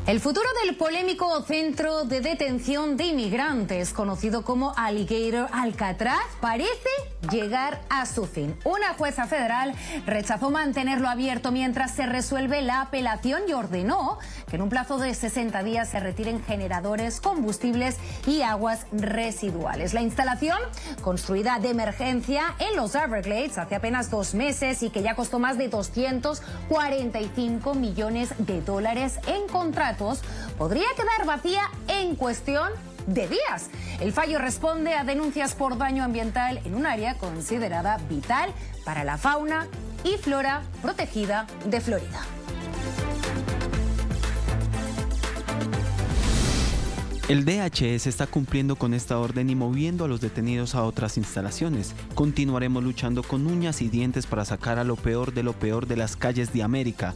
El futuro del polémico centro de detención de inmigrantes, conocido como Alligator Alcatraz, parece llegar a su fin. Una jueza federal rechazó mantenerlo abierto mientras se resuelve la apelación y ordenó que en un plazo de 60 días se retiren generadores, combustibles y aguas residuales. La instalación, construida de emergencia en los Everglades hace apenas 2 meses y que ya costó más de 245 millones de dólares en contratos, podría quedar vacía en cuestión de días. El fallo responde a denuncias por daño ambiental en un área considerada vital para la fauna y flora protegida de Florida. El DHS está cumpliendo con esta orden y moviendo a los detenidos a otras instalaciones. Continuaremos luchando con uñas y dientes para sacar a lo peor de las calles de América.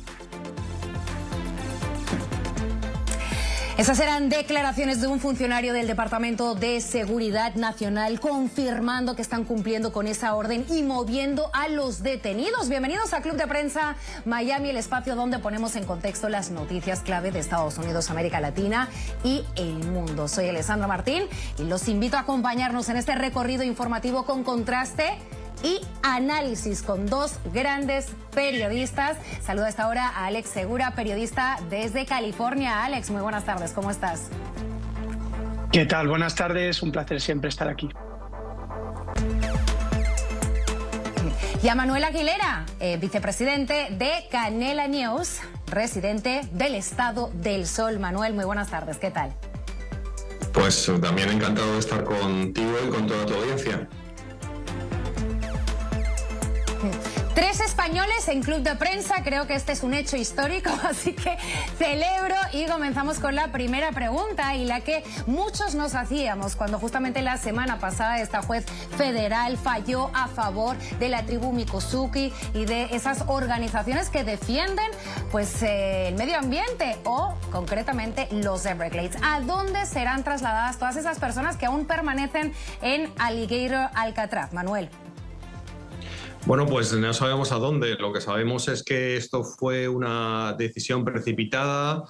Esas eran declaraciones de un funcionario del Departamento de Seguridad Nacional confirmando que están cumpliendo con esa orden y moviendo a los detenidos. Bienvenidos a Club de Prensa Miami, el espacio donde ponemos en contexto las noticias clave de Estados Unidos, América Latina y el mundo. Soy Alessandra Martín y los invito a acompañarnos en este recorrido informativo con contraste y análisis con 2 grandes periodistas. Saludo a esta hora a Alex Segura, periodista desde California. Alex, muy buenas tardes, ¿cómo estás? ¿Qué tal? Buenas tardes, un placer siempre estar aquí. Y a Manuel Aguilera, vicepresidente de Canela News, residente del Estado del Sol. Manuel, muy buenas tardes, ¿qué tal? Pues también encantado de estar contigo y con toda tu audiencia. 3 españoles en Club de Prensa, creo que este es un hecho histórico, así que celebro y comenzamos con la primera pregunta y la que muchos nos hacíamos cuando justamente la semana pasada esta juez federal falló a favor de la tribu Miccosukee y de esas organizaciones que defienden pues el medio ambiente o concretamente los Everglades. ¿A dónde serán trasladadas todas esas personas que aún permanecen en Alligator Alcatraz, Manuel? Bueno, pues no sabemos a dónde. Lo que sabemos es que esto fue una decisión precipitada,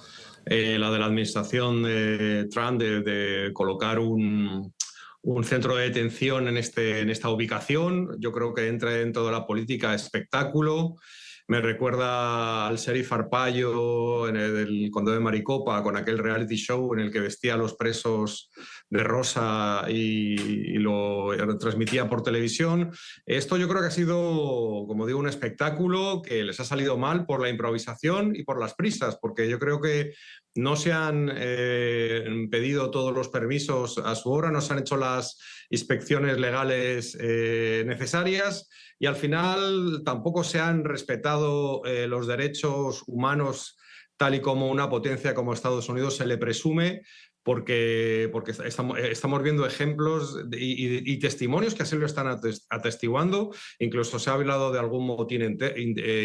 la de la administración de Trump de colocar un centro de detención en esta ubicación. Yo creo que entra dentro de la política espectáculo. Me recuerda al sheriff Arpaio en el condado de Maricopa, con aquel reality show en el que vestía a los presos de rosa y lo transmitía por televisión. Esto yo creo que ha sido, como digo, un espectáculo que les ha salido mal por la improvisación y por las prisas, porque yo creo que no se han pedido todos los permisos a su hora, no se han hecho las inspecciones legales necesarias y al final tampoco se han respetado los derechos humanos tal y como una potencia como Estados Unidos se le presume, porque estamos viendo ejemplos y testimonios que así lo están atestiguando. Incluso se ha hablado de algún motín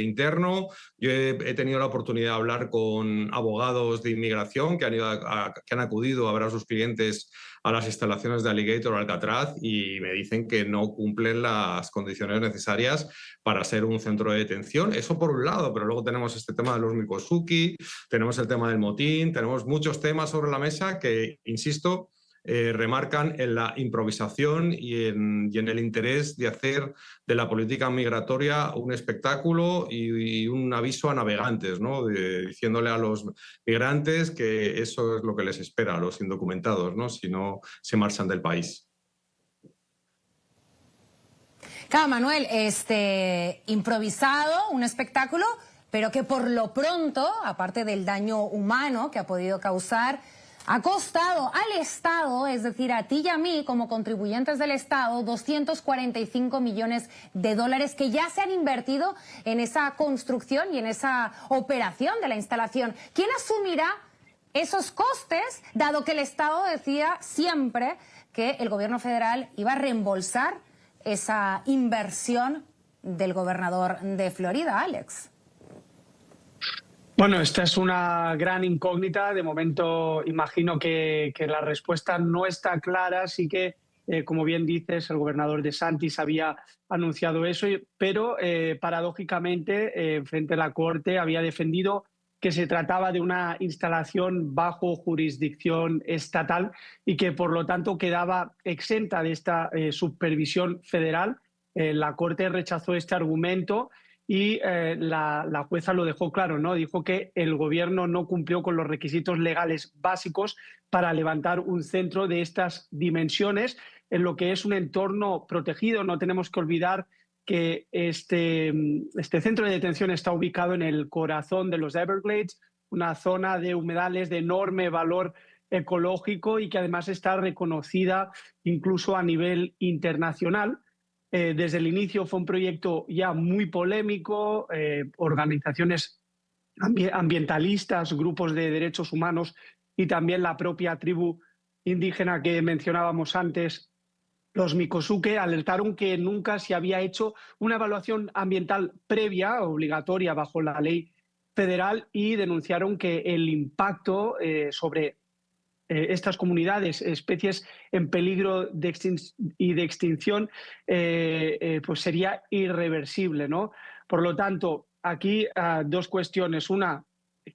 interno. Yo he tenido la oportunidad de hablar con abogados de inmigración que han acudido a ver a sus clientes a las instalaciones de Alligator Alcatraz y me dicen que no cumplen las condiciones necesarias para ser un centro de detención. Eso por un lado, pero luego tenemos este tema de los Miccosukee, tenemos el tema del motín, tenemos muchos temas sobre la mesa que, insisto, remarcan en la improvisación y en el interés de hacer de la política migratoria un espectáculo y un aviso a navegantes, ¿no? Diciéndole a los migrantes que eso es lo que les espera a los indocumentados, ¿no? Si no se marchan del país. Claro, Manuel, improvisado, un espectáculo, pero que por lo pronto, aparte del daño humano que ha podido causar, ha costado al Estado, es decir, a ti y a mí, como contribuyentes del Estado, 245 millones de dólares que ya se han invertido en esa construcción y en esa operación de la instalación. ¿Quién asumirá esos costes, dado que el Estado decía siempre que el gobierno federal iba a reembolsar esa inversión del gobernador de Florida, Alex? Bueno, esta es una gran incógnita. De momento imagino que la respuesta no está clara, así que, como bien dices, el gobernador DeSantis había anunciado eso, pero paradójicamente, frente a la Corte había defendido que se trataba de una instalación bajo jurisdicción estatal y que por lo tanto quedaba exenta de esta supervisión federal. La Corte rechazó este argumento y la jueza lo dejó claro, ¿no? Dijo que el gobierno no cumplió con los requisitos legales básicos para levantar un centro de estas dimensiones en lo que es un entorno protegido. No tenemos que olvidar que este centro de detención está ubicado en el corazón de los Everglades, una zona de humedales de enorme valor ecológico y que además está reconocida incluso a nivel internacional. Desde el inicio fue un proyecto ya muy polémico, organizaciones ambientalistas, grupos de derechos humanos y también la propia tribu indígena que mencionábamos antes, los Micosuque, alertaron que nunca se había hecho una evaluación ambiental previa, obligatoria bajo la ley federal, y denunciaron que el impacto sobre estas comunidades, especies en peligro de extinción, pues sería irreversible, ¿no? Por lo tanto, aquí dos cuestiones. Una,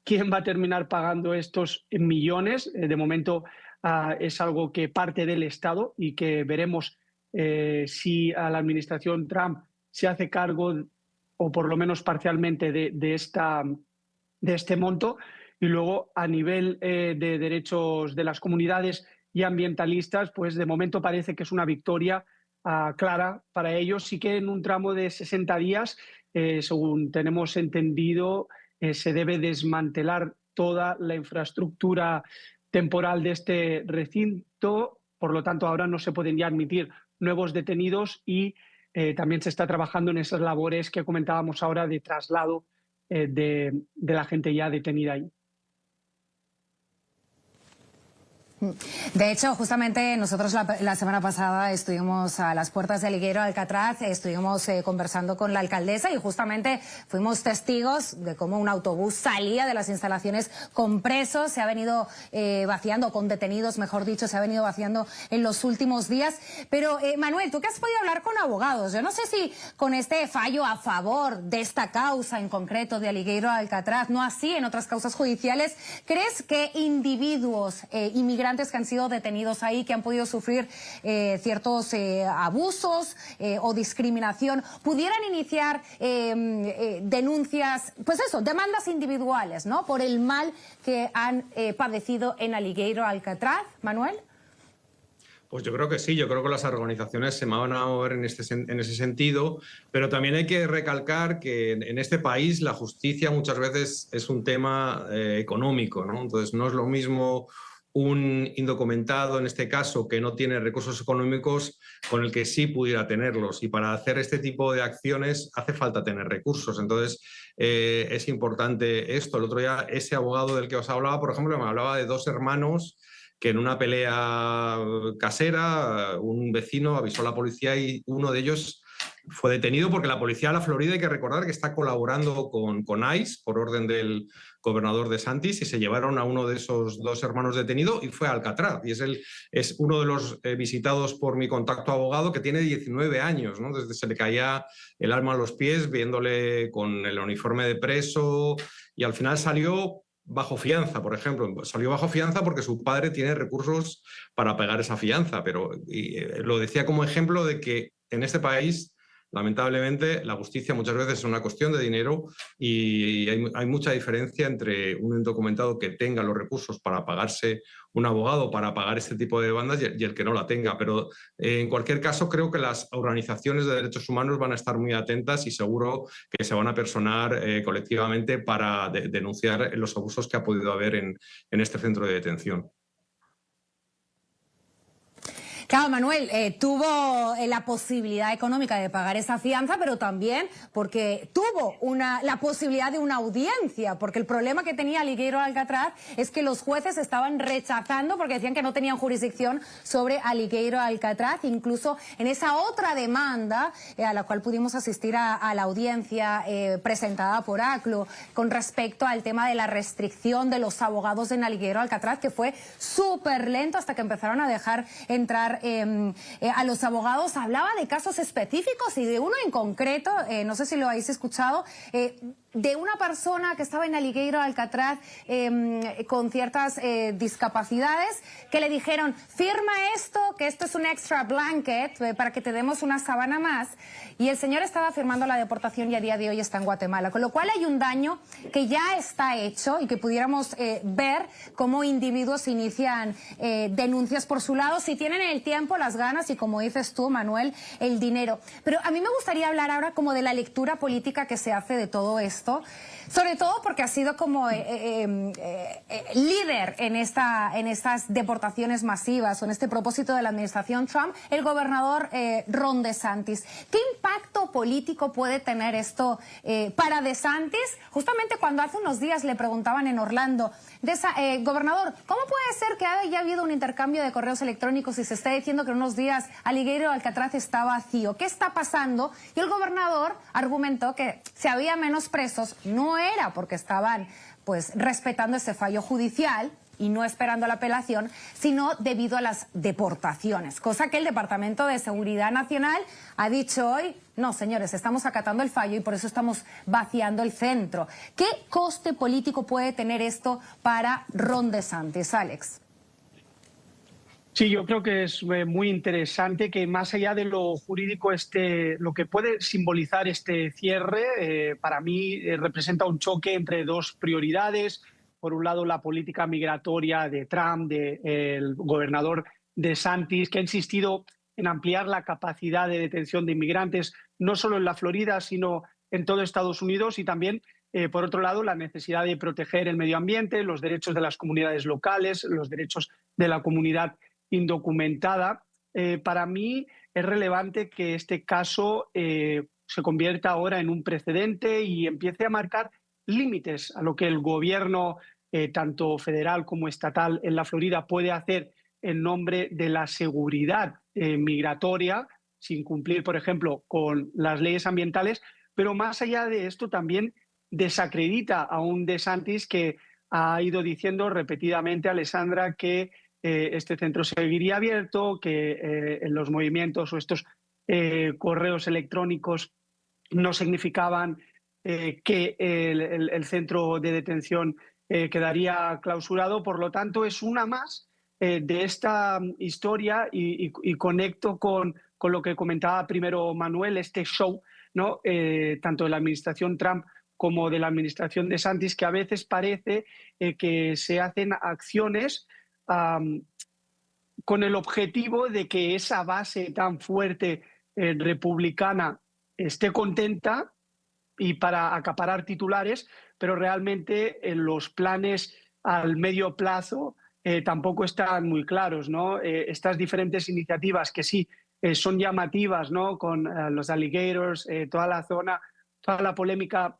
¿quién va a terminar pagando estos millones? De momento es algo que parte del Estado y que veremos si a la administración Trump se hace cargo, o por lo menos parcialmente, de este monto. Y luego, a nivel de derechos de las comunidades y ambientalistas, pues de momento parece que es una victoria clara para ellos. Sí que en un tramo de 60 días, según tenemos entendido, se debe desmantelar toda la infraestructura temporal de este recinto. Por lo tanto, ahora no se pueden ya admitir nuevos detenidos y también se está trabajando en esas labores que comentábamos ahora de traslado de la gente ya detenida ahí. De hecho, justamente nosotros la semana pasada estuvimos a las puertas del Ligueiro Alcatraz, estuvimos conversando con la alcaldesa y justamente fuimos testigos de cómo un autobús salía de las instalaciones con presos, se ha venido vaciando, con detenidos, mejor dicho, se ha venido vaciando en los últimos días. Pero, Manuel, tú que has podido hablar con abogados, yo no sé si con este fallo a favor de esta causa en concreto de Ligueiro Alcatraz, no así en otras causas judiciales, ¿crees que individuos inmigrantes que han sido detenidos ahí, que han podido sufrir ciertos abusos o discriminación, pudieran iniciar denuncias, pues eso, demandas individuales, ¿no?, por el mal que han padecido en Ligueiro Alcatraz? Manuel. Pues yo creo que sí, yo creo que las organizaciones se van a mover en ese sentido, pero también hay que recalcar que en este país la justicia muchas veces es un tema económico, ¿no? Entonces no es lo mismo un indocumentado, en este caso, que no tiene recursos económicos, con el que sí pudiera tenerlos. Y para hacer este tipo de acciones hace falta tener recursos. Entonces, es importante esto. El otro día, ese abogado del que os hablaba, por ejemplo, me hablaba de dos hermanos que en una pelea casera, un vecino avisó a la policía y uno de ellos fue detenido porque la policía de la Florida, hay que recordar que está colaborando con ICE por orden del gobernador DeSantis, y se llevaron a uno de esos dos hermanos detenido y fue a Alcatraz. Y es uno de los visitados por mi contacto abogado, que tiene 19 años, ¿no? Desde se le caía el alma a los pies viéndole con el uniforme de preso, y al final salió bajo fianza, por ejemplo. Salió bajo fianza porque su padre tiene recursos para pagar esa fianza, pero lo decía como ejemplo de que en este país, lamentablemente, la justicia muchas veces es una cuestión de dinero y hay mucha diferencia entre un indocumentado que tenga los recursos para pagarse un abogado, para pagar este tipo de demandas, y el que no la tenga. Pero en cualquier caso, creo que las organizaciones de derechos humanos van a estar muy atentas y seguro que se van a personar colectivamente para denunciar los abusos que ha podido haber en este centro de detención. Claro, Manuel, tuvo la posibilidad económica de pagar esa fianza, pero también porque tuvo la posibilidad de una audiencia, porque el problema que tenía Ligueiro Alcatraz es que los jueces estaban rechazando porque decían que no tenían jurisdicción sobre Ligueiro Alcatraz. Incluso en esa otra demanda a la cual pudimos asistir a la audiencia presentada por ACLU con respecto al tema de la restricción de los abogados en Ligueiro Alcatraz, que fue súper lento hasta que empezaron a dejar entrar a los abogados. Hablaba de casos específicos y de uno en concreto, no sé si lo habéis escuchado, de una persona que estaba en Alligator, Alcatraz, con ciertas discapacidades, que le dijeron, firma esto, que esto es un extra blanket, para que te demos una sábana más. Y el señor estaba firmando la deportación y a día de hoy está en Guatemala. Con lo cual hay un daño que ya está hecho y que pudiéramos ver cómo individuos inician denuncias por su lado, si tienen el tiempo, las ganas y, como dices tú, Manuel, el dinero. Pero a mí me gustaría hablar ahora como de la lectura política que se hace de todo esto. Sobre todo porque ha sido como líder en estas deportaciones masivas o en este propósito de la administración Trump, el gobernador Ron DeSantis. ¿Qué impacto político puede tener esto para DeSantis? Justamente cuando hace unos días le preguntaban en Orlando, gobernador, ¿cómo puede ser que haya habido un intercambio de correos electrónicos y se esté diciendo que en unos días Alligator Alcatraz está vacío? ¿Qué está pasando? Y el gobernador argumentó que si había menos presos, no era porque estaban pues respetando ese fallo judicial y no esperando la apelación, sino debido a las deportaciones, cosa que el Departamento de Seguridad Nacional ha dicho hoy, no señores, estamos acatando el fallo y por eso estamos vaciando el centro. ¿Qué coste político puede tener esto para Ron DeSantis, Alex? Sí, yo creo que es muy interesante que más allá de lo jurídico, lo que puede simbolizar este cierre, para mí representa un choque entre dos prioridades. Por un lado, la política migratoria de Trump, del gobernador DeSantis, que ha insistido en ampliar la capacidad de detención de inmigrantes, no solo en la Florida, sino en todo Estados Unidos, y también, por otro lado, la necesidad de proteger el medio ambiente, los derechos de las comunidades locales, los derechos de la comunidad indocumentada. Para mí es relevante que este caso se convierta ahora en un precedente y empiece a marcar límites a lo que el gobierno, tanto federal como estatal en la Florida, puede hacer en nombre de la seguridad migratoria, sin cumplir, por ejemplo, con las leyes ambientales. Pero más allá de esto, también desacredita a un DeSantis que ha ido diciendo repetidamente, Alessandra, que este centro seguiría abierto, que en los movimientos o estos correos electrónicos no significaban que el centro de detención quedaría clausurado. Por lo tanto, es una más de esta historia y conecto con lo que comentaba primero Manuel, este show, ¿no? Tanto de la administración Trump como de la administración DeSantis, que a veces parece que se hacen acciones con el objetivo de que esa base tan fuerte republicana esté contenta y para acaparar titulares, pero realmente los planes al medio plazo tampoco están muy claros, ¿no? Estas diferentes iniciativas que sí son llamativas, ¿no? Con los alligators, toda la zona, toda la polémica,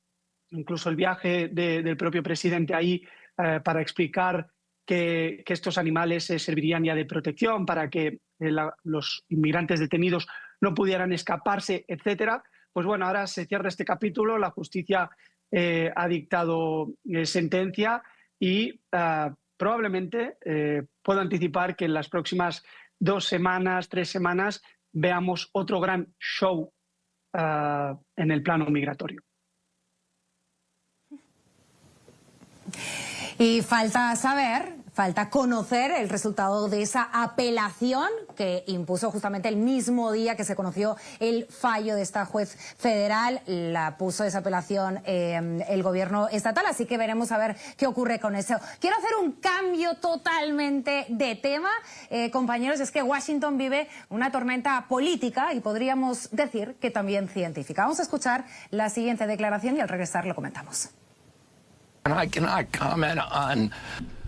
incluso el viaje del propio presidente ahí para explicar que estos animales servirían ya de protección para que los inmigrantes detenidos no pudieran escaparse, etcétera. Pues bueno, ahora se cierra este capítulo, la justicia ha dictado sentencia y probablemente puedo anticipar que en las próximas 2 semanas, 3 semanas, veamos otro gran show en el plano migratorio. Y falta conocer el resultado de esa apelación que impuso justamente el mismo día que se conoció el fallo de esta juez federal. La puso esa apelación el gobierno estatal, así que veremos a ver qué ocurre con eso. Quiero hacer un cambio totalmente de tema, compañeros, es que Washington vive una tormenta política y podríamos decir que también científica. Vamos a escuchar la siguiente declaración y al regresar lo comentamos.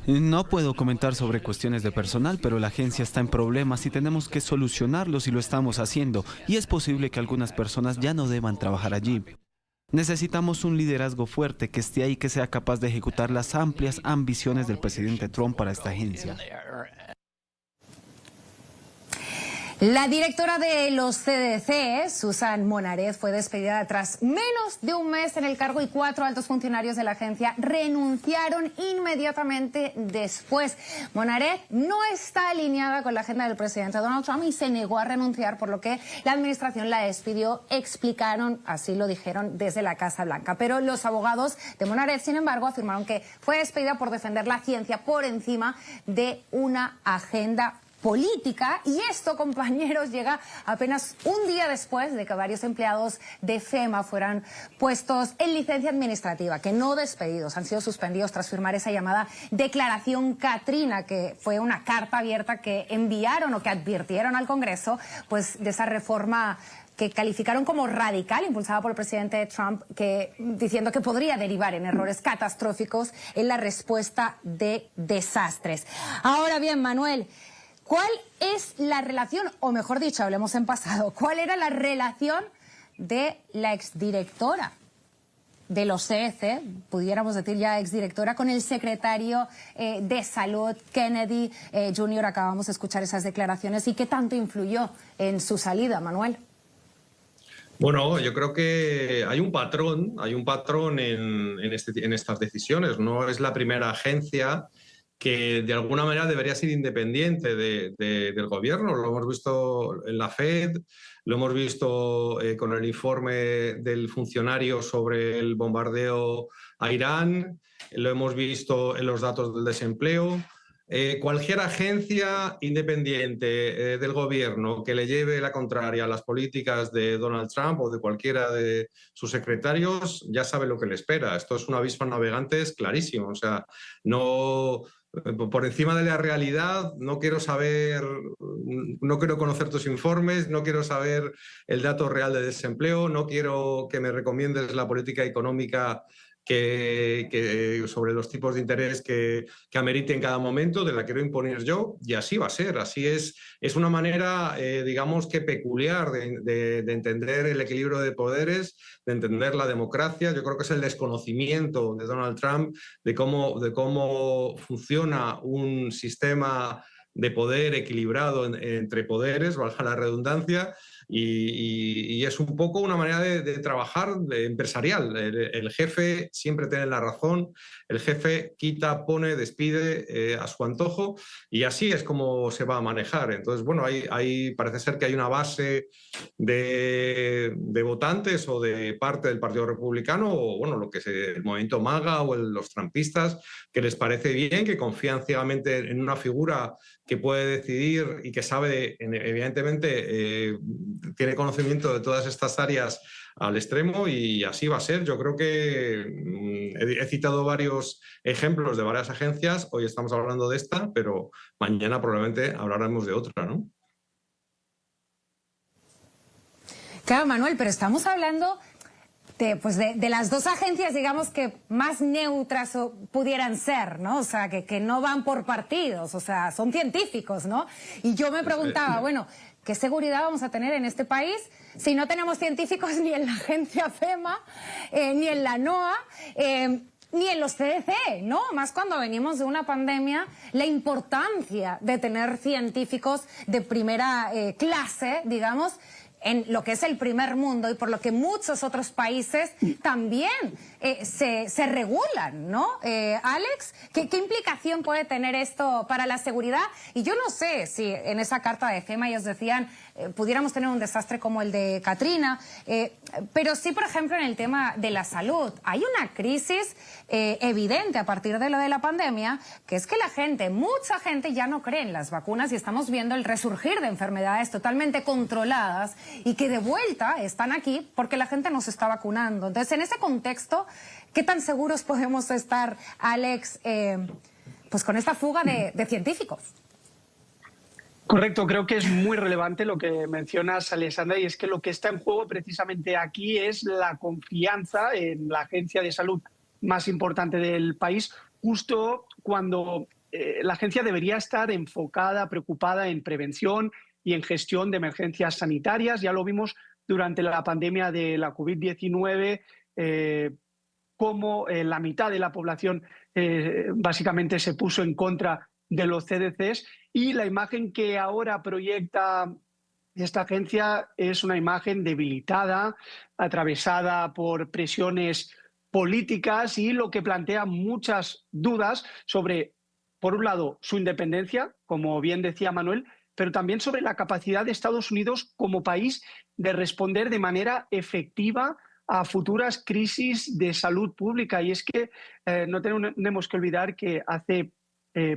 No puedo comentar sobre cuestiones de personal, pero la agencia está en problemas y tenemos que solucionarlos y lo estamos haciendo. Y es posible que algunas personas ya no deban trabajar allí. Necesitamos un liderazgo fuerte que esté ahí, que sea capaz de ejecutar las amplias ambiciones del presidente Trump para esta agencia. La directora de los CDC, Susan Monaret, fue despedida tras menos de un mes en el cargo y 4 altos funcionarios de la agencia renunciaron inmediatamente después. Monaret no está alineada con la agenda del presidente Donald Trump y se negó a renunciar, por lo que la administración la despidió, explicaron, así lo dijeron desde la Casa Blanca. Pero los abogados de Monaret, sin embargo, afirmaron que fue despedida por defender la ciencia por encima de una agenda política, y esto, compañeros, llega apenas un día después de que varios empleados de FEMA fueran puestos en licencia administrativa, que no despedidos, han sido suspendidos tras firmar esa llamada Declaración Katrina, que fue una carta abierta que enviaron o que advirtieron al Congreso, pues, de esa reforma que calificaron como radical, impulsada por el presidente Trump, diciendo que podría derivar en errores catastróficos en la respuesta de desastres. Ahora bien, Manuel, ¿cuál es la relación, o mejor dicho, hablemos en pasado, cuál era la relación de la exdirectora de los CDC, pudiéramos decir ya exdirectora, con el secretario de Salud, Kennedy Jr.? Acabamos de escuchar esas declaraciones. ¿Y qué tanto influyó en su salida, Manuel? Bueno, yo creo que hay un patrón en estas decisiones. No es la primera agencia que de alguna manera debería ser independiente del gobierno. Lo hemos visto en la FED, lo hemos visto con el informe del funcionario sobre el bombardeo a Irán, lo hemos visto en los datos del desempleo. Cualquier agencia independiente del gobierno que le lleve la contraria a las políticas de Donald Trump o de cualquiera de sus secretarios ya sabe lo que le espera. Esto es un aviso a navegantes clarísimo. O sea, no, por encima de la realidad, no quiero conocer tus informes, no quiero saber el dato real de desempleo, no quiero que me recomiendes la política económica sobre los tipos de interés que amerite en cada momento, de la quiero imponer yo, y así va a ser. Así es una manera, digamos que peculiar de entender el equilibrio de poderes, de entender la democracia. Yo creo que es el desconocimiento de Donald Trump de cómo funciona un sistema de poder equilibrado entre poderes, valga la redundancia, y es un poco una manera de trabajar empresarial. El jefe siempre tiene la razón, el jefe quita, pone, despide a su antojo, y así es como se va a manejar. Entonces, bueno, parece ser que hay una base de votantes o de parte del Partido Republicano, o bueno, el movimiento MAGA o los trumpistas, que les parece bien, que confían ciegamente en una figura que puede decidir y que sabe, evidentemente, tiene conocimiento de todas estas áreas al extremo, y así va a ser. Yo creo que he citado varios ejemplos de varias agencias, hoy estamos hablando de esta, pero mañana probablemente hablaremos de otra, ¿no? Claro, Manuel, pero estamos hablando de las dos agencias, digamos, que más neutras pudieran ser, ¿no? O sea, que no van por partidos, o sea, son científicos, ¿no? Y yo me preguntaba, bueno, ¿qué seguridad vamos a tener en este país si no tenemos científicos ni en la agencia FEMA, ni en la NOAA, ni en los CDC, ¿no? Más cuando venimos de una pandemia, la importancia de tener científicos de primera clase, digamos, en lo que es el primer mundo, y por lo que muchos otros países también se regulan, ¿no? Alex, ¿qué implicación puede tener esto para la seguridad? Y yo no sé si en esa carta de FEMA ellos decían pudiéramos tener un desastre como el de Katrina, pero sí, por ejemplo, en el tema de la salud. Hay una crisis evidente a partir de lo de la pandemia, que es que mucha gente ya no cree en las vacunas, y estamos viendo el resurgir de enfermedades totalmente controladas y que de vuelta están aquí porque la gente no se está vacunando. Entonces, en ese contexto, ¿qué tan seguros podemos estar, Alex, pues con esta fuga de científicos? Correcto, creo que es muy relevante lo que mencionas, Alessandra, y es que lo que está en juego precisamente aquí es la confianza en la agencia de salud más importante del país, justo cuando la agencia debería estar enfocada, preocupada en prevención y en gestión de emergencias sanitarias. Ya lo vimos durante la pandemia de la COVID-19, cómo la mitad de la población básicamente se puso en contra de los CDCs, y la imagen que ahora proyecta Esta agencia es una imagen debilitada, atravesada por presiones políticas y lo que plantea muchas dudas sobre, por un lado, su independencia, como bien decía Manuel, pero también sobre la capacidad de Estados Unidos como país de responder de manera efectiva a futuras crisis de salud pública. Y es que no tenemos que olvidar que hace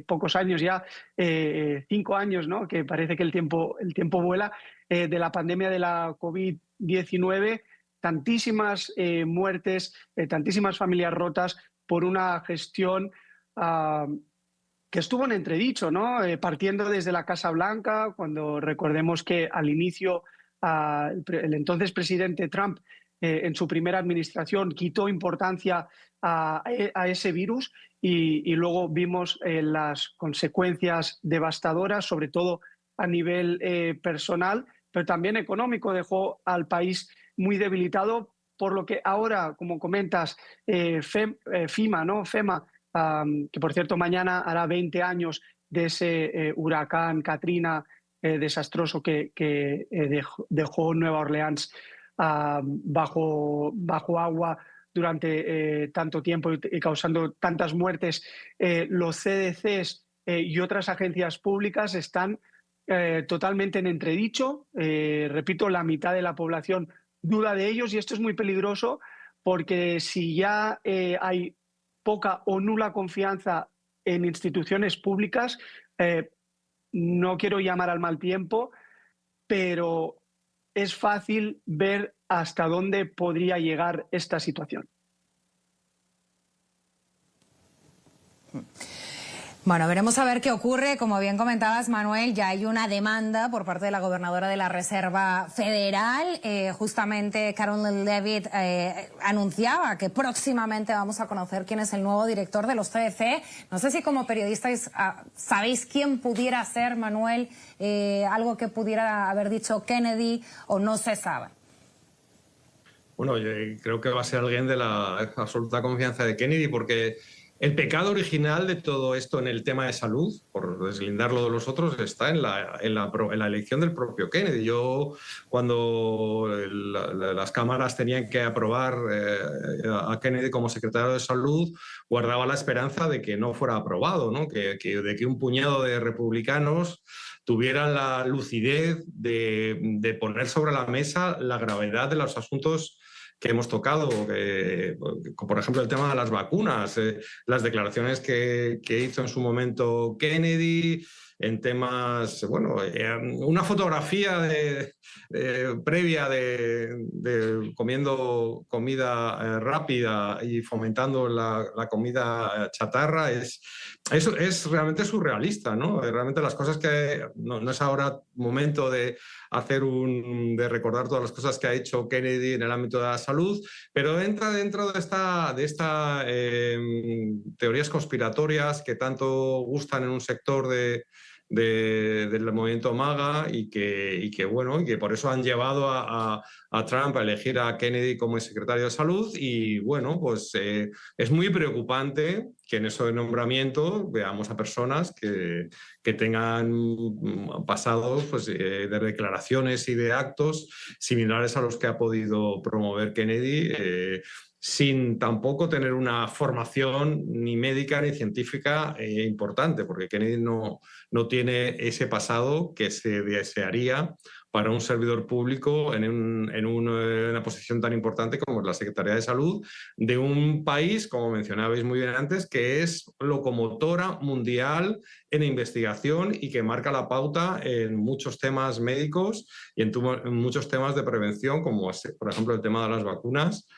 pocos años ya, 5 años, ¿no?, que parece que el tiempo vuela, de la pandemia de la COVID-19, tantísimas muertes, tantísimas familias rotas por una gestión que estuvo en entredicho, ¿no? Partiendo desde la Casa Blanca, cuando recordemos que al inicio el entonces presidente Trump, en su primera administración, quitó importancia a ese virus y luego vimos las consecuencias devastadoras, sobre todo a nivel personal, pero también económico. Dejó al país muy debilitado, por lo que ahora, como comentas, FEMA, ¿no? FEMA, que por cierto mañana hará 20 años de ese huracán Katrina desastroso que dejó Nueva Orleans bajo agua durante tanto tiempo y causando tantas muertes. Los CDCs y otras agencias públicas están totalmente en entredicho. Repito, la mitad de la población duda de ellos y esto es muy peligroso porque si ya hay poca o nula confianza en instituciones públicas, no quiero llamar al mal tiempo, pero es fácil ver hasta dónde podría llegar esta situación. Bueno, veremos a ver qué ocurre. Como bien comentabas, Manuel, ya hay una demanda por parte de la gobernadora de la Reserva Federal. Justamente Carolyn Levitt anunciaba que próximamente vamos a conocer quién es el nuevo director de los CDC. No sé si como periodistas sabéis quién pudiera ser, Manuel, algo que pudiera haber dicho Kennedy o no se sabe. Bueno, yo creo que va a ser alguien de la absoluta confianza de Kennedy porque el pecado original de todo esto en el tema de salud, por deslindarlo de los otros, está en la elección del propio Kennedy. Yo, cuando las cámaras tenían que aprobar a Kennedy como secretario de Salud, guardaba la esperanza de que no fuera aprobado, ¿no? De que un puñado de republicanos tuvieran la lucidez de poner sobre la mesa la gravedad de los asuntos que hemos tocado, por ejemplo el tema de las vacunas, las declaraciones que hizo en su momento Kennedy en temas, bueno, una fotografía previa de comiendo comida rápida y fomentando la comida chatarra es realmente surrealista, ¿no? Realmente las cosas que no es ahora momento de recordar todas las cosas que ha hecho Kennedy en el ámbito de la salud, pero entra dentro de esta teorías conspiratorias que tanto gustan en un sector del movimiento MAGA y que por eso han llevado a Trump a elegir a Kennedy como el secretario de Salud y bueno, pues es muy preocupante que en ese nombramiento veamos a personas que tengan pasados pues, de declaraciones y de actos similares a los que ha podido promover Kennedy, sin tampoco tener una formación ni médica ni científica importante, porque Kennedy no tiene ese pasado que se desearía para un servidor público en una posición tan importante como es la Secretaría de Salud de un país, como mencionabais muy bien antes, que es locomotora mundial en investigación y que marca la pauta en muchos temas médicos y en muchos temas de prevención, como por ejemplo el tema de las vacunas,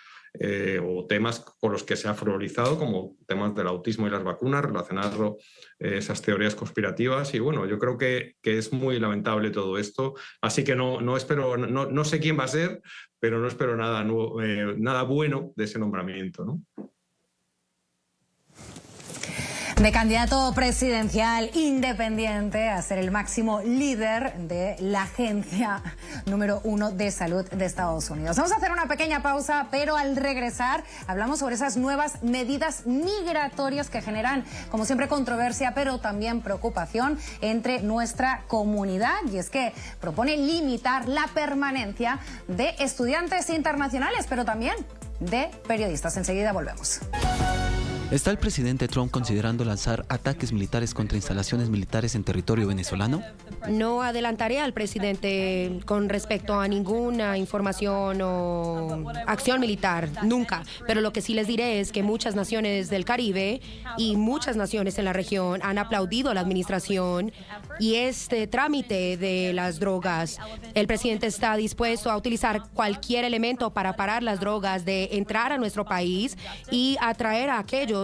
o temas con los que se ha frivolizado, como temas del autismo y las vacunas, relacionando esas teorías conspirativas. Y bueno, yo creo que es muy lamentable todo esto. Así que no espero, no sé quién va a ser, pero no espero nada bueno de ese nombramiento, ¿no? De candidato presidencial independiente a ser el máximo líder de la agencia número 1 de salud de Estados Unidos. Vamos a hacer una pequeña pausa, pero al regresar hablamos sobre esas nuevas medidas migratorias que generan, como siempre, controversia, pero también preocupación entre nuestra comunidad. Y es que propone limitar la permanencia de estudiantes internacionales, pero también de periodistas. Enseguida volvemos. ¿Está el presidente Trump considerando lanzar ataques militares contra instalaciones militares en territorio venezolano? No adelantaré al presidente con respecto a ninguna información o acción militar, nunca. Pero lo que sí les diré es que muchas naciones del Caribe y muchas naciones en la región han aplaudido a la administración y este trámite de las drogas. El presidente está dispuesto a utilizar cualquier elemento para parar las drogas de entrar a nuestro país y atraer a aquellos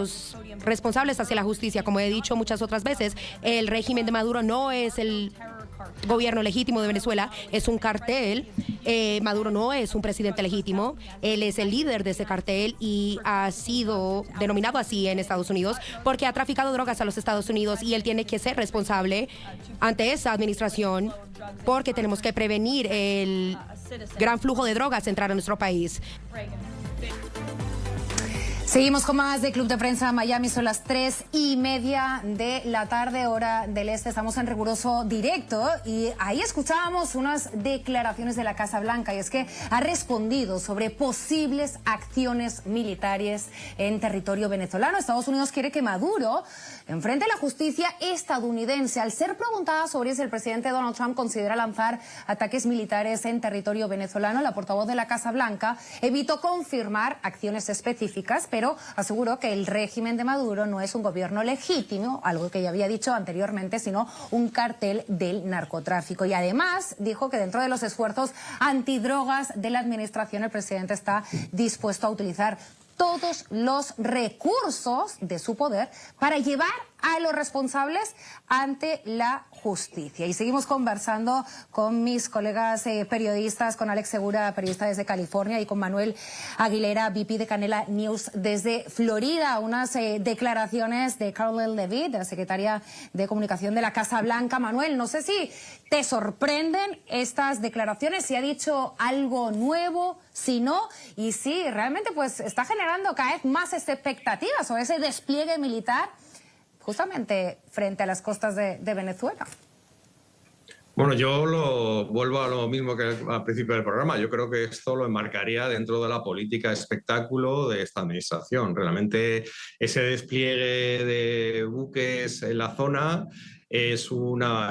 responsables hacia la justicia. Como he dicho muchas otras veces, el régimen de Maduro no es el gobierno legítimo de Venezuela, es un cartel. Maduro no es un presidente legítimo, él es el líder de ese cartel y ha sido denominado así en Estados Unidos porque ha traficado drogas a los Estados Unidos y él tiene que ser responsable ante esa administración porque tenemos que prevenir el gran flujo de drogas entrar a nuestro país. Seguimos con más de Club de Prensa Miami. Son las 3:30 de la tarde, hora del este. Estamos en riguroso directo y ahí escuchábamos unas declaraciones de la Casa Blanca y es que ha respondido sobre posibles acciones militares en territorio venezolano. Estados Unidos quiere que Maduro enfrente la justicia estadounidense. Al ser preguntada sobre si el presidente Donald Trump considera lanzar ataques militares en territorio venezolano, la portavoz de la Casa Blanca evitó confirmar acciones específicas, pero aseguró que el régimen de Maduro no es un gobierno legítimo, algo que ya había dicho anteriormente, sino un cartel del narcotráfico. Y además dijo que dentro de los esfuerzos antidrogas de la administración, el presidente está dispuesto a utilizar todos los recursos de su poder para llevar a los responsables ante la justicia. Y seguimos conversando con mis colegas periodistas, con Alex Segura, periodista desde California, y con Manuel Aguilera, VP de Canela News desde Florida. Unas declaraciones de Karoline Leavitt, de la secretaria de Comunicación de la Casa Blanca. Manuel, no sé si te sorprenden estas declaraciones, si ha dicho algo nuevo, si no, y si realmente pues está generando cada vez más expectativas sobre ese despliegue militar justamente frente a las costas de Venezuela. Bueno, yo vuelvo a lo mismo que al principio del programa. Yo creo que esto lo enmarcaría dentro de la política espectáculo de esta administración. Realmente ese despliegue de buques en la zona es una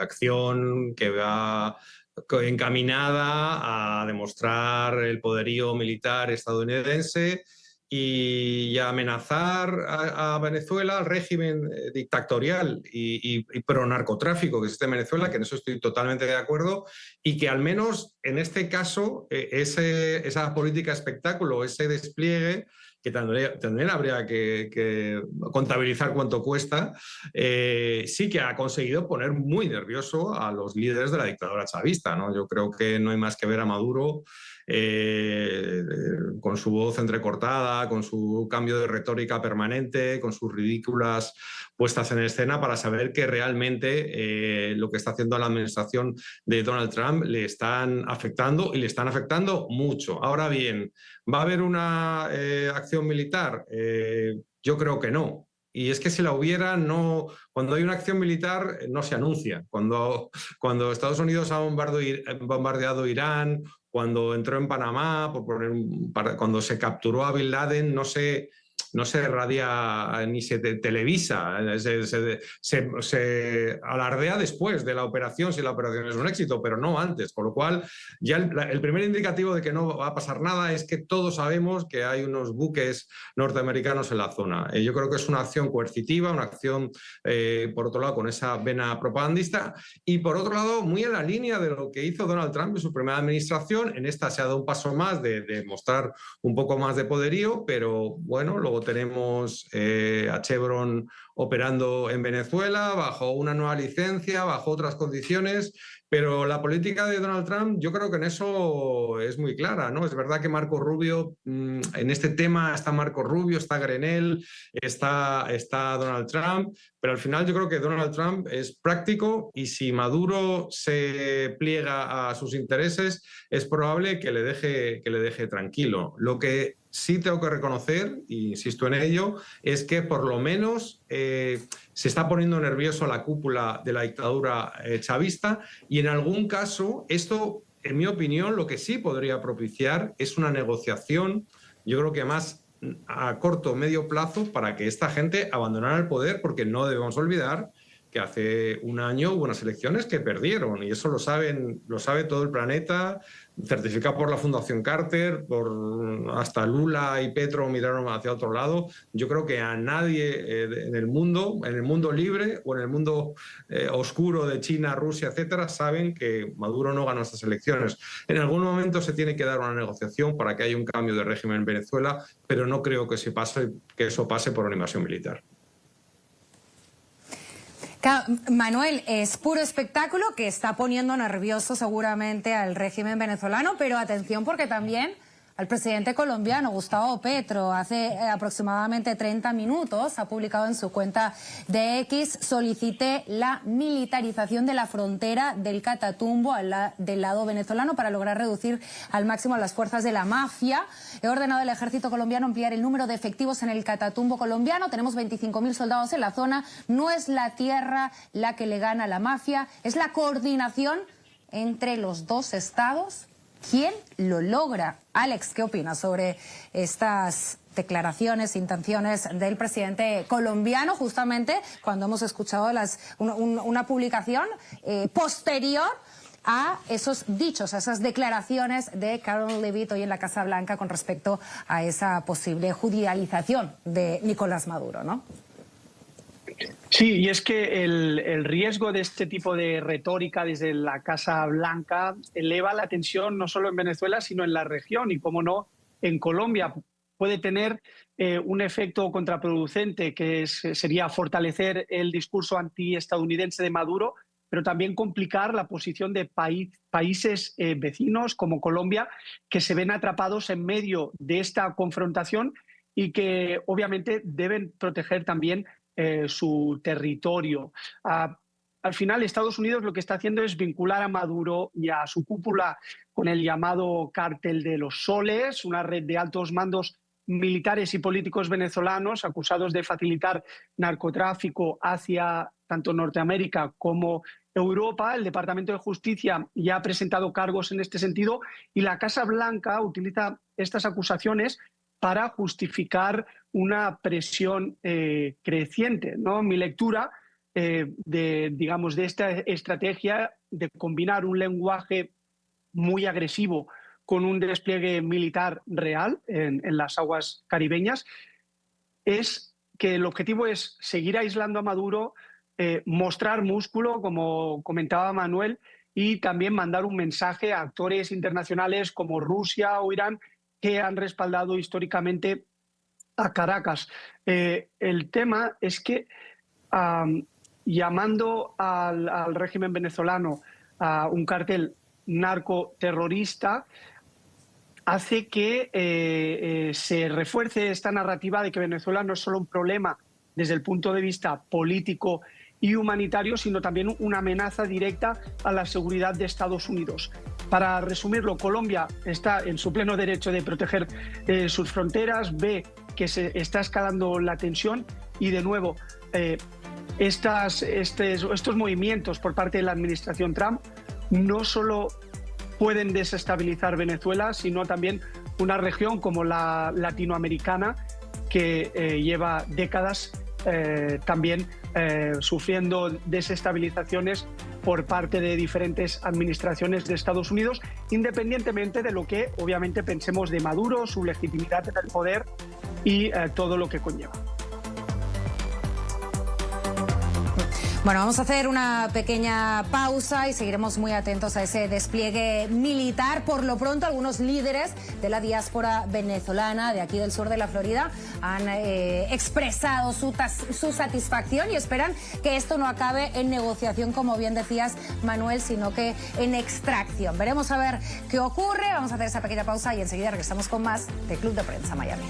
acción que va encaminada a demostrar el poderío militar estadounidense y a amenazar a Venezuela, al régimen dictatorial y pro-narcotráfico que existe en Venezuela, que en eso estoy totalmente de acuerdo, y que al menos en este caso esa política espectáculo, ese despliegue, que también habría que contabilizar cuánto cuesta, sí que ha conseguido poner muy nervioso a los líderes de la dictadura chavista, ¿no? Yo creo que no hay más que ver a Maduro con su voz entrecortada, con su cambio de retórica permanente, con sus ridículas puestas en escena para saber que realmente lo que está haciendo la administración de Donald Trump le están afectando y le están afectando mucho. Ahora bien, ¿va a haber una acción militar? Yo creo que no. Y es que si la hubiera, no, cuando hay una acción militar no se anuncia. Cuando Estados Unidos ha bombardeado Irán, cuando entró en Panamá, cuando se capturó a Bin Laden, no se radia ni se televisa, se alardea después de la operación si la operación es un éxito, pero no antes, con lo cual ya el primer indicativo de que no va a pasar nada es que todos sabemos que hay unos buques norteamericanos en la zona. Yo creo que es una acción coercitiva, una acción, por otro lado, con esa vena propagandista, y por otro lado, muy en la línea de lo que hizo Donald Trump en su primera administración. En esta se ha dado un paso más de mostrar un poco más de poderío, pero bueno, luego luego tenemos a Chevron operando en Venezuela bajo una nueva licencia, bajo otras condiciones, pero la política de Donald Trump yo creo que en eso es muy clara, ¿no? Es verdad que Marco Rubio, en este tema está Marco Rubio, está Grenell, está Donald Trump, pero al final yo creo que Donald Trump es práctico y si Maduro se pliega a sus intereses es probable que le deje tranquilo. Lo que sí tengo que reconocer, e insisto en ello, es que por lo menos se está poniendo nervioso la cúpula de la dictadura chavista y en algún caso esto, en mi opinión, lo que sí podría propiciar es una negociación, yo creo que más a corto o medio plazo, para que esta gente abandonara el poder, porque no debemos olvidar que hace un año hubo unas elecciones que perdieron y eso lo sabe todo el planeta, certificado por la Fundación Carter, hasta Lula y Petro miraron hacia otro lado. Yo creo que a nadie en el mundo libre o en el mundo oscuro de China, Rusia, etcétera, saben que Maduro no ganó estas elecciones. En algún momento se tiene que dar una negociación para que haya un cambio de régimen en Venezuela, pero no creo que eso pase por una invasión militar. Manuel, es puro espectáculo que está poniendo nervioso seguramente al régimen venezolano, pero atención porque también al presidente colombiano Gustavo Petro hace aproximadamente 30 minutos ha publicado en su cuenta de X: solicité la militarización de la frontera del Catatumbo del lado venezolano para lograr reducir al máximo a las fuerzas de la mafia. He ordenado al ejército colombiano ampliar el número de efectivos en el Catatumbo colombiano. Tenemos 25.000 soldados en la zona. No es la tierra la que le gana a la mafia, es la coordinación entre los dos estados. ¿Quién lo logra? Alex, ¿qué opinas sobre estas declaraciones, intenciones del presidente colombiano, justamente cuando hemos escuchado una publicación posterior a esos dichos, a esas declaraciones de Karen Leavitt hoy en la Casa Blanca con respecto a esa posible judicialización de Nicolás Maduro, ¿no? Sí, y es que el riesgo de este tipo de retórica desde la Casa Blanca eleva la tensión no solo en Venezuela, sino en la región y, como no, en Colombia. Puede tener un efecto contraproducente, que sería fortalecer el discurso antiestadounidense de Maduro, pero también complicar la posición de países vecinos como Colombia, que se ven atrapados en medio de esta confrontación y que obviamente deben proteger también su territorio. Al final, Estados Unidos lo que está haciendo es vincular a Maduro y a su cúpula con el llamado Cártel de los Soles, una red de altos mandos militares y políticos venezolanos acusados de facilitar narcotráfico hacia tanto Norteamérica como Europa. El Departamento de Justicia ya ha presentado cargos en este sentido y la Casa Blanca utiliza estas acusaciones para justificar una presión creciente, ¿no? Mi lectura de esta estrategia de combinar un lenguaje muy agresivo con un despliegue militar real en las aguas caribeñas es que el objetivo es seguir aislando a Maduro, mostrar músculo, como comentaba Manuel, y también mandar un mensaje a actores internacionales como Rusia o Irán, que han respaldado históricamente a Caracas. El tema es que llamando al régimen venezolano a un cártel narcoterrorista hace que se refuerce esta narrativa de que Venezuela no es solo un problema desde el punto de vista político y humanitario, sino también una amenaza directa a la seguridad de Estados Unidos. Para resumirlo, Colombia está en su pleno derecho de proteger sus fronteras, ve que se está escalando la tensión y, de nuevo, estos movimientos por parte de la administración Trump no solo pueden desestabilizar Venezuela, sino también una región como la latinoamericana que lleva décadas también sufriendo desestabilizaciones por parte de diferentes administraciones de Estados Unidos, independientemente de lo que obviamente pensemos de Maduro, su legitimidad en el poder y todo lo que conlleva. Bueno, vamos a hacer una pequeña pausa y seguiremos muy atentos a ese despliegue militar. Por lo pronto, algunos líderes de la diáspora venezolana de aquí del sur de la Florida han expresado su satisfacción y esperan que esto no acabe en negociación, como bien decías, Manuel, sino que en extracción. Veremos a ver qué ocurre. Vamos a hacer esa pequeña pausa y enseguida regresamos con más de Club de Prensa Miami.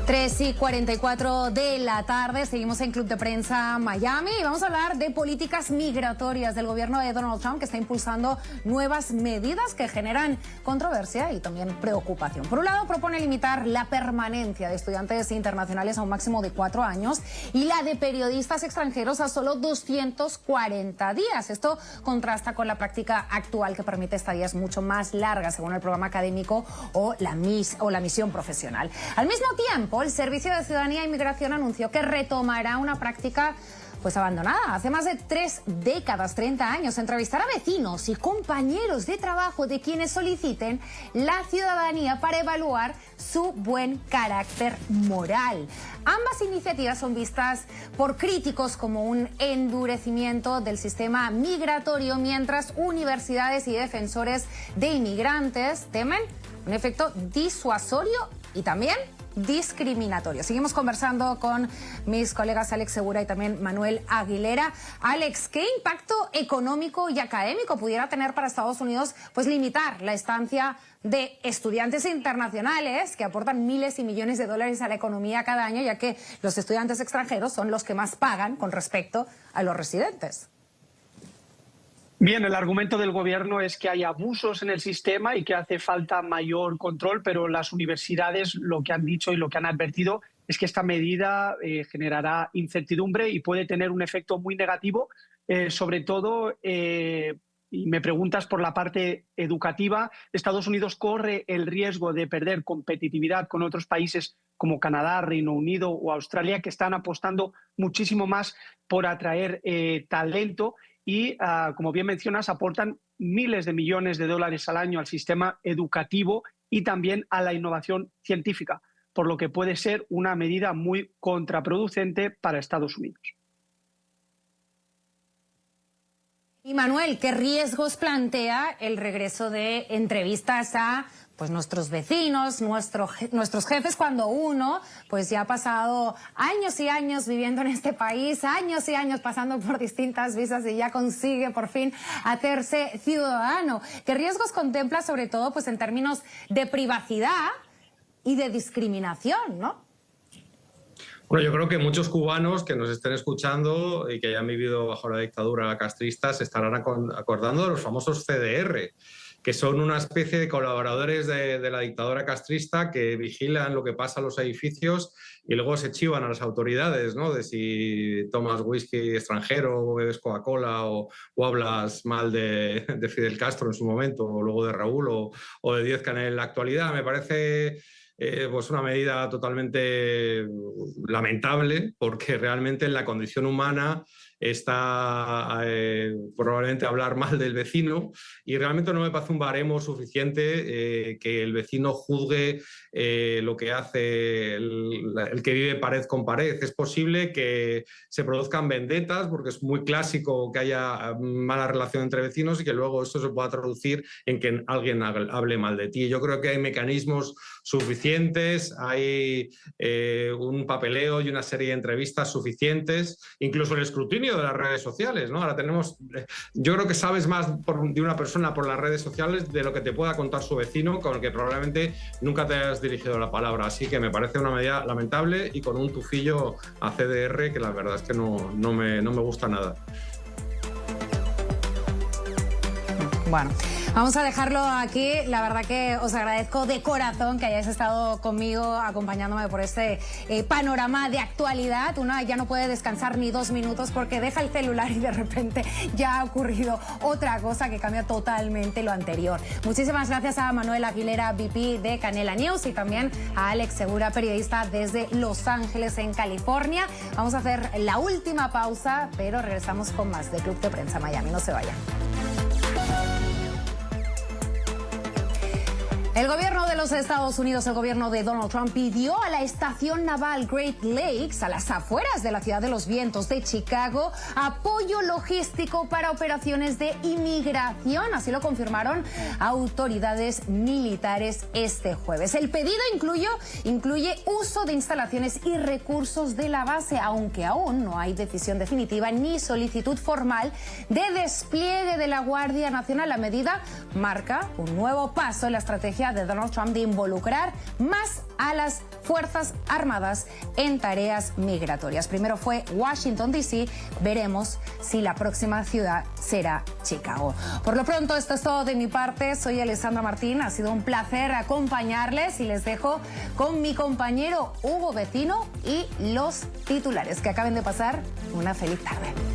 3:44 de la tarde, seguimos en Club de Prensa Miami y vamos a hablar de políticas migratorias del gobierno de Donald Trump, que está impulsando nuevas medidas que generan controversia y también preocupación. Por un lado, propone limitar la permanencia de estudiantes internacionales a un máximo de 4 años y la de periodistas extranjeros a solo 240 días. Esto contrasta con la práctica actual que permite estadías mucho más largas según el programa académico o la misión profesional. Al mismo tiempo, el Servicio de Ciudadanía e Inmigración anunció que retomará una práctica pues abandonada hace más de 3 décadas, 30 años, entrevistar a vecinos y compañeros de trabajo de quienes soliciten la ciudadanía para evaluar su buen carácter moral. Ambas iniciativas son vistas por críticos como un endurecimiento del sistema migratorio, mientras universidades y defensores de inmigrantes temen un efecto disuasorio y también discriminatorio. Seguimos conversando con mis colegas Alex Segura y también Manuel Aguilera. Alex, ¿qué impacto económico y académico pudiera tener para Estados Unidos pues limitar la estancia de estudiantes internacionales que aportan miles y millones de dólares a la economía cada año, ya que los estudiantes extranjeros son los que más pagan con respecto a los residentes? Bien, el argumento del gobierno es que hay abusos en el sistema y que hace falta mayor control, pero las universidades lo que han dicho y lo que han advertido es que esta medida generará incertidumbre y puede tener un efecto muy negativo, sobre todo, y me preguntas por la parte educativa, Estados Unidos corre el riesgo de perder competitividad con otros países como Canadá, Reino Unido o Australia, que están apostando muchísimo más por atraer talento. Y, como bien mencionas, aportan miles de millones de dólares al año al sistema educativo y también a la innovación científica, por lo que puede ser una medida muy contraproducente para Estados Unidos. Y Manuel, ¿qué riesgos plantea el regreso de entrevistas a pues nuestros vecinos, nuestros jefes, cuando uno pues ya ha pasado años y años viviendo en este país, años y años pasando por distintas visas y ya consigue por fin hacerse ciudadano? ¿Qué riesgos contempla, sobre todo pues en términos de privacidad y de discriminación, no? Bueno, yo creo que muchos cubanos que nos estén escuchando y que hayan vivido bajo la dictadura castrista se estarán acordando de los famosos CDR, que son una especie de colaboradores de la dictadura castrista que vigilan lo que pasa en los edificios y luego se chivan a las autoridades, ¿no? De si tomas whisky extranjero o bebes Coca-Cola o hablas mal de Fidel Castro en su momento, o luego de Raúl o de Díez-Canel en la actualidad. Me parece pues una medida totalmente lamentable, porque realmente en la condición humana está probablemente hablar mal del vecino, y realmente no me parece un baremo suficiente que el vecino juzgue lo que hace el que vive pared con pared. Es posible que se produzcan vendetas, porque es muy clásico que haya mala relación entre vecinos y que luego esto se pueda traducir en que alguien hable mal de ti. Yo creo que hay mecanismos suficientes, hay un papeleo y una serie de entrevistas suficientes, incluso el escrutinio de las redes sociales, ¿no? Ahora tenemos, yo creo que sabes más de una persona por las redes sociales de lo que te pueda contar su vecino, con el que probablemente nunca te has dirigido la palabra. Así que me parece una medida lamentable y con un tufillo a CDR que la verdad es que no me gusta nada. Bueno, vamos a dejarlo aquí. La verdad que os agradezco de corazón que hayáis estado conmigo, acompañándome por este panorama de actualidad. Uno ya no puede descansar ni 2 minutos porque deja el celular y de repente ya ha ocurrido otra cosa que cambia totalmente lo anterior. Muchísimas gracias a Manuel Aguilera, VP de Canela News, y también a Alex Segura, periodista desde Los Ángeles, en California. Vamos a hacer la última pausa, pero regresamos con más de Club de Prensa Miami. No se vayan. El gobierno de los Estados Unidos, el gobierno de Donald Trump, pidió a la estación naval Great Lakes, a las afueras de la ciudad de los vientos de Chicago, apoyo logístico para operaciones de inmigración. Así lo confirmaron autoridades militares este jueves. El pedido incluye uso de instalaciones y recursos de la base, aunque aún no hay decisión definitiva ni solicitud formal de despliegue de la Guardia Nacional. La medida marca un nuevo paso en la estrategia de Donald Trump de involucrar más a las Fuerzas Armadas en tareas migratorias. Primero fue Washington, D.C. Veremos si la próxima ciudad será Chicago. Por lo pronto, esto es todo de mi parte. Soy Alessandra Martín. Ha sido un placer acompañarles y les dejo con mi compañero Hugo Bettino y los titulares. Que acaben de pasar una feliz tarde.